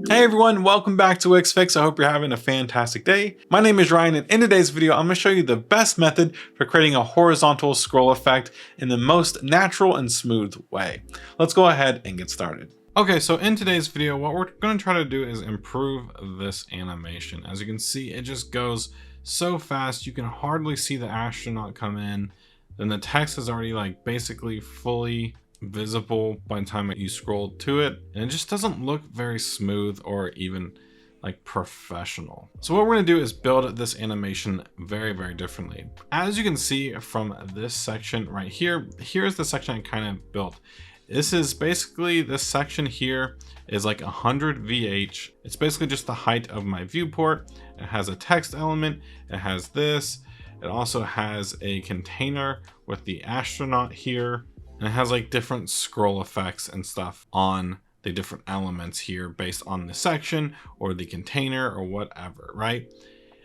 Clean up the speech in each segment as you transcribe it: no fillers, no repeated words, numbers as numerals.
Hey everyone, welcome back to Wix Fix. I hope you're having a fantastic day. My name is Ryan, and in today's video, I'm going to show you the best method for creating a horizontal scroll effect in the most natural and smooth way. Let's go ahead and get started. Okay, so in today's video, what we're going to try to do is improve this animation. As you can see, it just goes so fast, you can hardly see the astronaut come in. Then the text is already like basically fully visible by the time you scroll to it, and it just doesn't look very smooth or even like professional. So what we're going to do is build this animation very differently. As you can see from this section right here, here's the section I kind of built. This is basically, this section here is like 100 VH. It's basically just the height of my viewport. It has a text element, it has this, it also has a container with the astronaut here. And it has like different scroll effects and stuff on the different elements here based on the section or the container or whatever, right?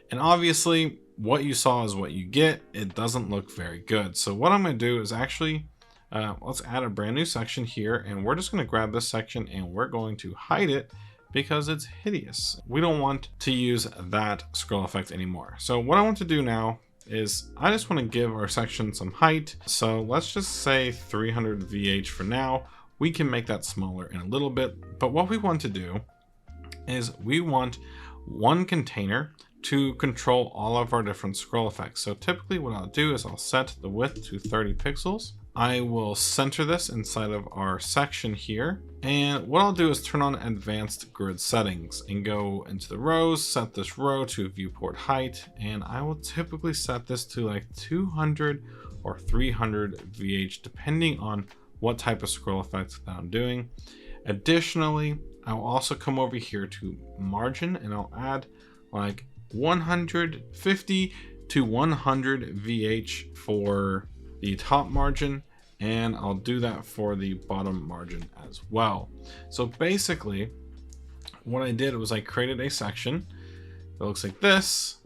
And obviously what you saw is what you get. It doesn't look very good. So what I'm going to do is actually, let's add a brand new section here, and we're just going to grab this section and we're going to hide it because it's hideous. We don't want to use that scroll effect anymore. So what I want to do now is I just want to give our section some height. So let's just say 300 VH for now. We can make that smaller in a little bit, but what we want to do is we want one container to control all of our different scroll effects. So typically what I'll do is I'll set the width to 30 pixels. I will center this inside of our section here. And what I'll do is turn on advanced grid settings and go into the rows, set this row to viewport height. And I will typically set this to like 200 or 300 VH, depending on what type of scroll effect that I'm doing. Additionally, I'll also come over here to margin and I'll add like 150 to 100 VH for the top margin, and I'll do that for the bottom margin as well. So basically what I did was I created a section that looks like this.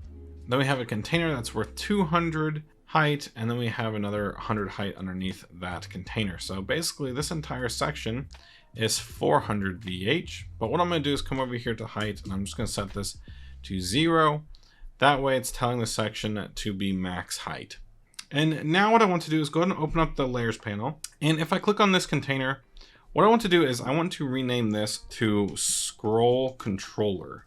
Then we have a container that's worth 200 height, and then we have another 100 height underneath that container. So basically this entire section is 400 VH, but what I'm going to do is come over here to height, and I'm just going to set this to 0. That way it's telling the section to be max height. And now what I want to do is go ahead and open up the layers panel. And if I click on this container, what I want to do is I want to rename this to scroll controller.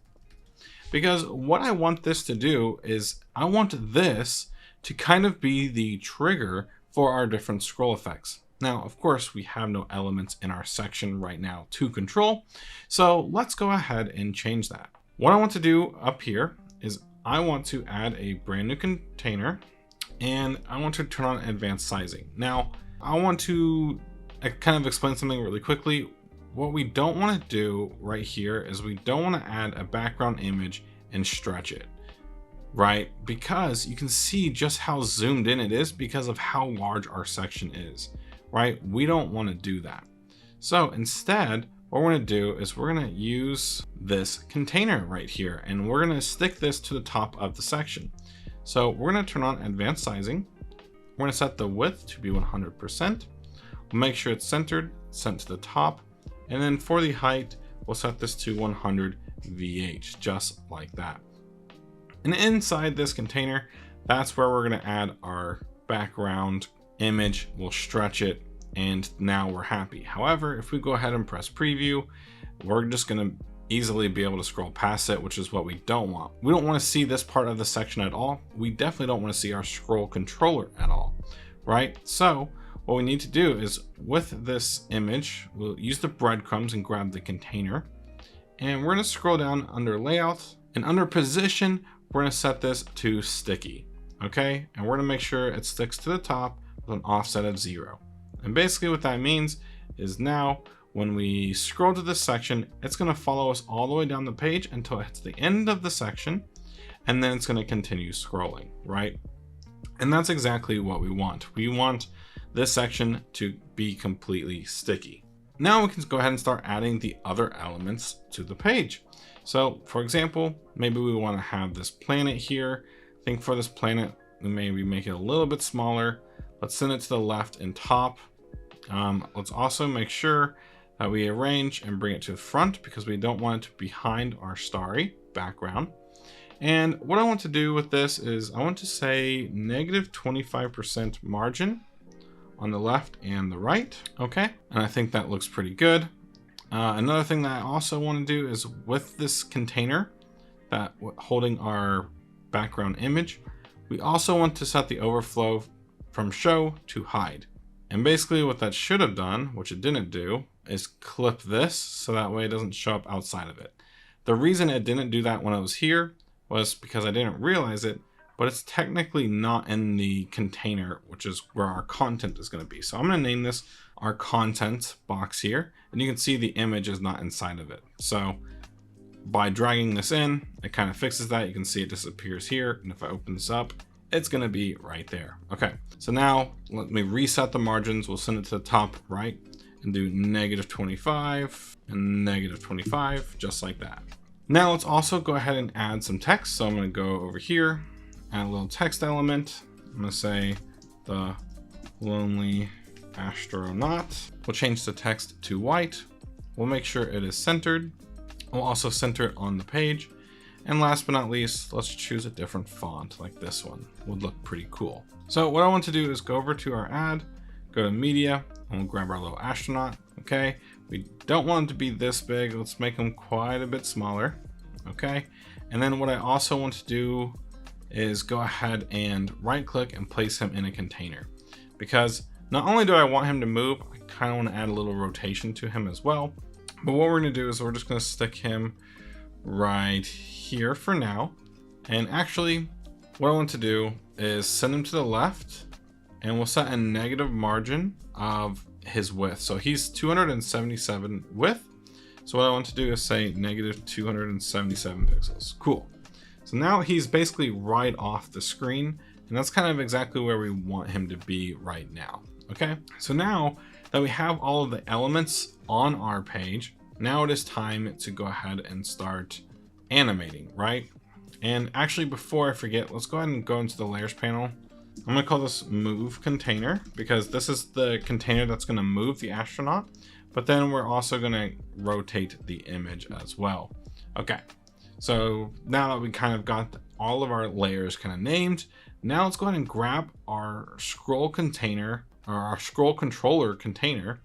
Because what I want this to do is I want this to kind of be the trigger for our different scroll effects. Now, of course, we have no elements in our section right now to control. So let's go ahead and change that. What I want to do up here is I want to add a brand new container, and I want to turn on advanced sizing. Now, I want to kind of explain something really quickly. What we don't want to do right here is we don't want to add a background image and stretch it, right? Because you can see just how zoomed in it is because of how large our section is, right? We don't want to do that. So instead, what we're going to do is we're going to use this container right here, and we're going to stick this to the top of the section. So we're going to turn on advanced sizing. We're going to set the width to be 100%. We'll make sure it's centered, sent to the top. And then for the height, we'll set this to 100 VH, just like that. And inside this container, that's where we're going to add our background image. We'll stretch it, and now we're happy. However, if we go ahead and press preview, we're just going to easily be able to scroll past it, which is what we don't want. We don't want to see this part of the section at all. We definitely don't want to see our scroll controller at all, right? So what we need to do is with this image, we'll use the breadcrumbs and grab the container, and we're going to scroll down under layout, and under position, we're going to set this to sticky. Okay. And we're going to make sure it sticks to the top with an offset of 0. And basically what that means is now when we scroll to this section, it's going to follow us all the way down the page until it hits the end of the section, and then it's going to continue scrolling, right? And that's exactly what we want. We want this section to be completely sticky. Now we can go ahead and start adding the other elements to the page. So for example, maybe we want to have this planet here. I think for this planet, we maybe make it a little bit smaller. Let's send it to the left and top. Let's also make sure that we arrange and bring it to the front because we don't want it behind our starry background. And what I want to do with this is I want to say negative 25% margin on the left and the right. Okay, and I think that looks pretty good. Another thing that I also want to do is with this container that holding our background image, we also want to set the overflow from show to hide. And basically what that should have done, which it didn't do, is clip this so that way it doesn't show up outside of it. The reason it didn't do that when I was here was because I didn't realize it, but it's technically not in the container, which is where our content is going to be. So I'm going to name this our content box here, and you can see the image is not inside of it. So by dragging this in, it kind of fixes that. You can see it disappears here, and if I open this up, it's going to be right there. Okay, so now let me reset the margins. We'll send it to the top right and do negative 25 and negative 25, just like that. Now let's also go ahead and add some text. So I'm going to go over here, add a little text element. I'm going to say the lonely astronaut. We'll change the text to white. We'll make sure it is centered. We'll also center it on the page. And last but not least, let's choose a different font like this one. Would look pretty cool. So what I want to do is go over to our ad, go to media, and we'll grab our little astronaut. Okay, we don't want it to be this big. Let's make them quite a bit smaller. Okay, and then what I also want to do is go ahead and right click and place him in a container, because not only do I want him to move, I kind of want to add a little rotation to him as well. But what we're going to do is we're just going to stick him right here for now. And actually what I want to do is send him to the left, and we'll set a negative margin of his width. So he's 277 width. So what I want to do is say negative 277 pixels. Cool. So now he's basically right off the screen, and that's kind of exactly where we want him to be right now. Okay, so now that we have all of the elements on our page, now it is time to go ahead and start animating, right? And actually, before I forget, let's go ahead and go into the layers panel. I'm going to call this move container, because this is the container that's going to move the astronaut, but then we're also going to rotate the image as well. Okay, so now that we kind of got all of our layers kind of named, now let's go ahead and grab our scroll container, or our scroll controller container,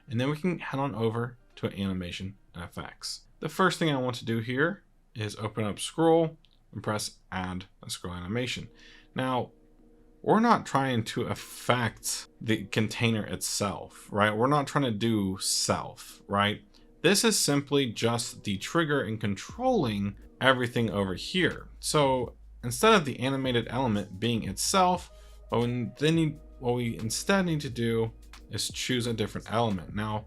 and then we can head on over to animation and effects. The first thing I want to do here is open up scroll and press add a scroll animation. Now, we're not trying to affect the container itself, right? We're not trying to do self, right? This is simply just the trigger and controlling everything over here. So instead of the animated element being itself, what we instead need to do is choose a different element. Now,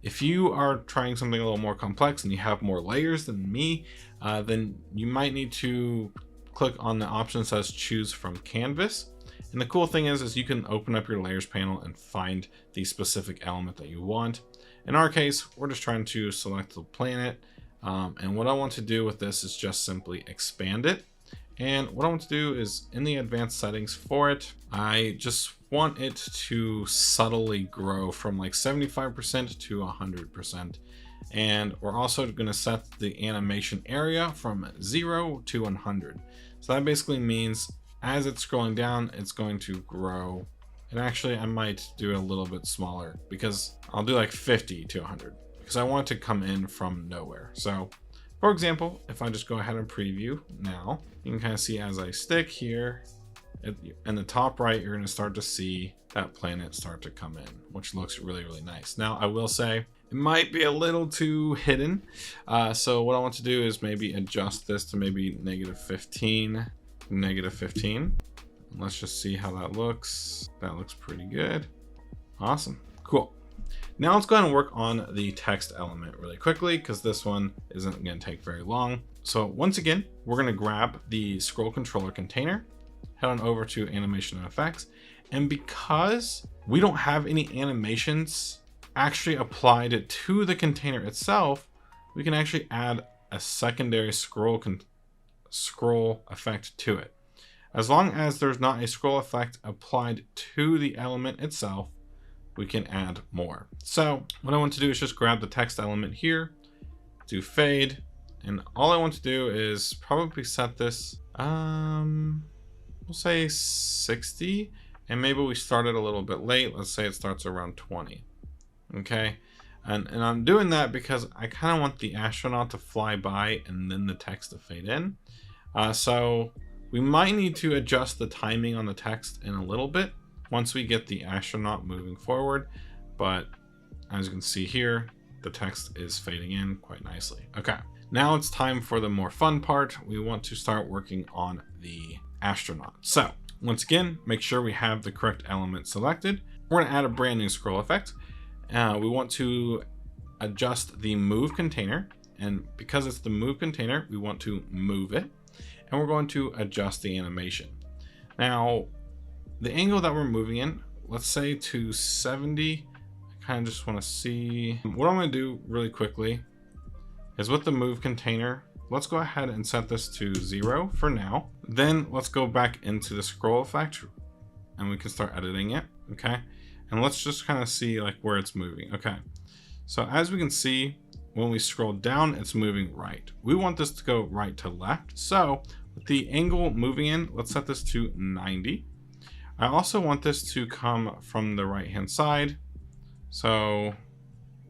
if you are trying something a little more complex and you have more layers than me, then you might need to click on the option that says choose from canvas. And the cool thing is you can open up your layers panel and find the specific element that you want. In our case, we're just trying to select the planet. And what I want to do with this is just simply expand it. And what I want to do is in the advanced settings for it, I just want it to subtly grow from like 75% to 100%. And we're also going to set the animation area from 0 to 100. So that basically means as it's scrolling down, it's going to grow. And actually I might do it a little bit smaller, because I'll do like 50 to 100 because I want it to come in from nowhere. So for example, if I just go ahead and preview now, you can kind of see as I stick here in the top right, you're going to start to see that planet start to come in, which looks really, really nice. Now, I will say it might be a little too hidden. So what I want to do is maybe adjust this to maybe negative 15. Let's just see how that looks. That looks pretty good. Awesome. Cool. Now let's go ahead and work on the text element really quickly, because this one isn't going to take very long. So once again, we're going to grab the scroll controller container, head on over to animation and effects. And because we don't have any animations actually applied to the container itself, we can actually add a secondary scroll effect to it. As long as there's not a scroll effect applied to the element itself, we can add more. So what I want to do is just grab the text element here, do fade, and all I want to do is probably set this, we'll say 60, and maybe we started a little bit late. Let's say it starts around 20. Okay. And I'm doing that because I kind of want the astronaut to fly by and then the text to fade in. So we might need to adjust the timing on the text in a little bit once we get the astronaut moving forward. But as you can see here, the text is fading in quite nicely. Okay, now it's time for the more fun part. We want to start working on the astronaut. So once again, make sure we have the correct element selected. We're going to add a brand new scroll effect. We want to adjust the move container, and because it's the move container, we want to move it, and we're going to adjust the animation. Now, the angle that we're moving in, let's say to 70. I kind of just want to see what I'm going to do really quickly is with the move container. Let's go ahead and set this to 0 for now. Then let's go back into the scroll effect and we can start editing it. Okay. And let's just kind of see like where it's moving. Okay. So as we can see, when we scroll down, it's moving right. We want this to go right to left. So with the angle moving in, let's set this to 90. I also want this to come from the right-hand side. So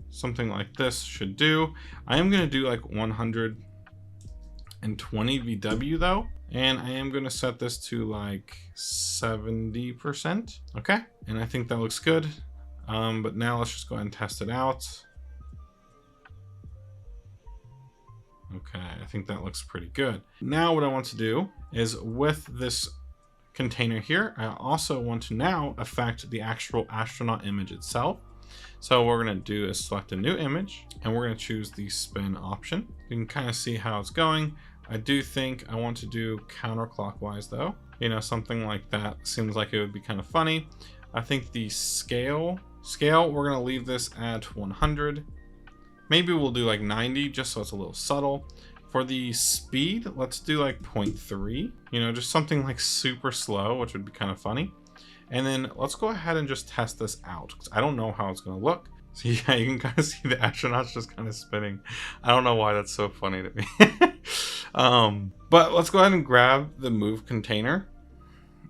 something like this should do. I am going to do like 120 VW though. And I am going to set this to like 70%. Okay. And I think that looks good. But now let's just go ahead and test it out. Okay. I think that looks pretty good. Now what I want to do is with this container here, I also want to now affect the actual astronaut image itself. So what we're going to do is select a new image and we're going to choose the spin option. You can kind of see how it's going. I do think I want to do counterclockwise though. You know, something like that seems like it would be kind of funny. I think the scale, we're going to leave this at 100. Maybe we'll do like 90 just so it's a little subtle. For the speed, let's do like 0.3, you know, just something like super slow, which would be kind of funny. And then let's go ahead and just test this out because I don't know how it's going to look. So yeah, you can kind of see the astronauts just kind of spinning. I don't know why that's so funny to me. But let's go ahead and grab the move container.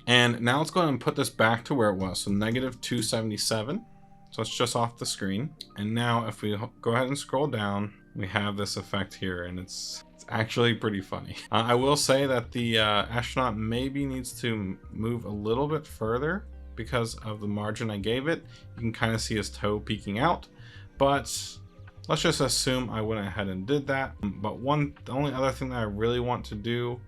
And now let's go ahead and put this back to where it was. So -277. So it's just off the screen. And now if we go ahead and scroll down, we have this effect here and it's actually pretty funny. I will say that the astronaut maybe needs to move a little bit further because of the margin I gave it. You can kind of see his toe peeking out, but let's just assume I went ahead and did that. But the only other thing that I really want to do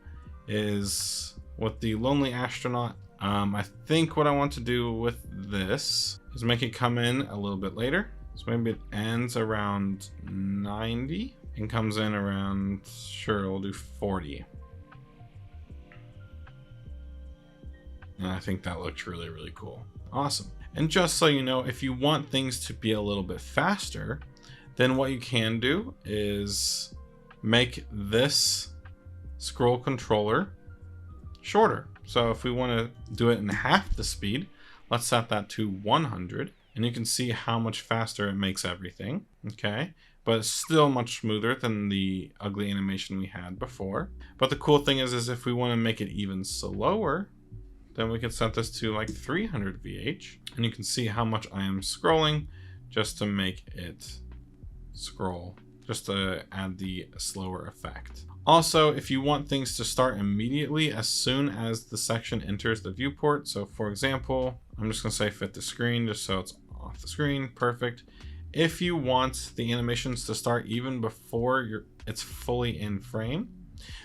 is with the lonely astronaut. I think what I want to do with this is make it come in a little bit later. So maybe it ends around 90 and comes in around, sure, we'll do 40. And I think that looks really, really cool. Awesome. And just so you know, if you want things to be a little bit faster, then what you can do is make this scroll controller shorter. So if we want to do it in half the speed, let's set that to 100. And you can see how much faster it makes everything. Okay. But it's still much smoother than the ugly animation we had before. But the cool thing is if we want to make it even slower, then we can set this to like 300 VH. And you can see how much I am scrolling just to make it scroll, just to add the slower effect. Also, if you want things to start immediately as soon as the section enters the viewport. So for example, I'm just going to say fit the screen just so it's off the screen. Perfect. If you want the animations to start even before it's fully in frame,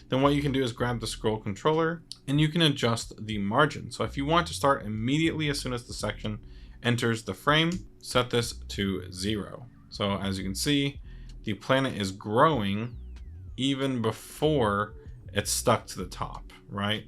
then what you can do is grab the scroll controller and you can adjust the margin. So if you want to start immediately as soon as the section enters the frame, set this to 0. So as you can see, the planet is growing even before it's stuck to the top, right?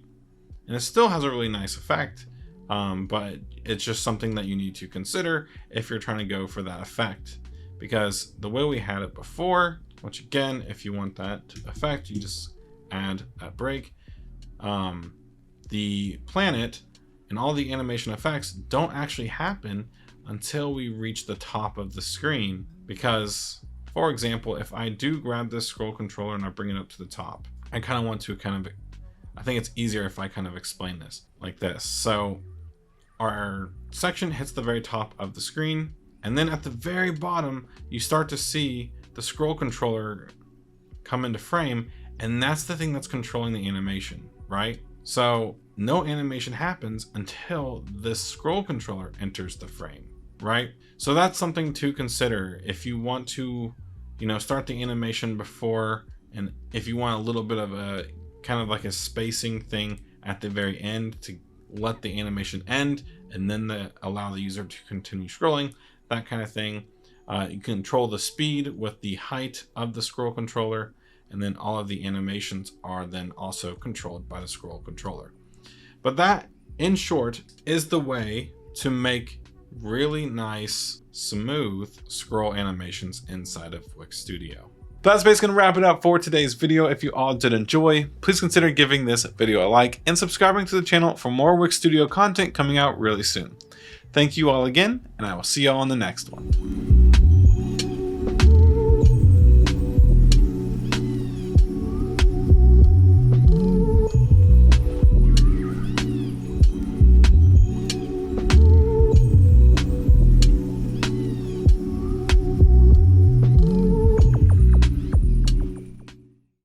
And it still has a really nice effect. But it's just something that you need to consider if you're trying to go for that effect, because the way we had it before, which again, if you want that effect, you just add that break. The planet and all the animation effects don't actually happen until we reach the top of the screen. Because, for example, if I do grab this scroll controller and I bring it up to the top, I kind of want to I think it's easier if I kind of explain this like this. So our section hits the very top of the screen, and then at the very bottom, you start to see the scroll controller come into frame, and that's the thing that's controlling the animation, right? So no animation happens until this scroll controller enters the frame, right? So that's something to consider if you want to, start the animation before, and if you want a little bit of a kind of like a spacing thing at the very end to let the animation end and then allow the user to continue scrolling, that kind of thing. You control the speed with the height of the scroll controller, and then all of the animations are then also controlled by the scroll controller. But that, in short, is the way to make really nice, smooth scroll animations inside of Wix Studio. That's basically gonna wrap it up for today's video. If you all did enjoy, please consider giving this video a like and subscribing to the channel for more Wix Studio content coming out really soon. Thank you all again, and I will see you all on the next one.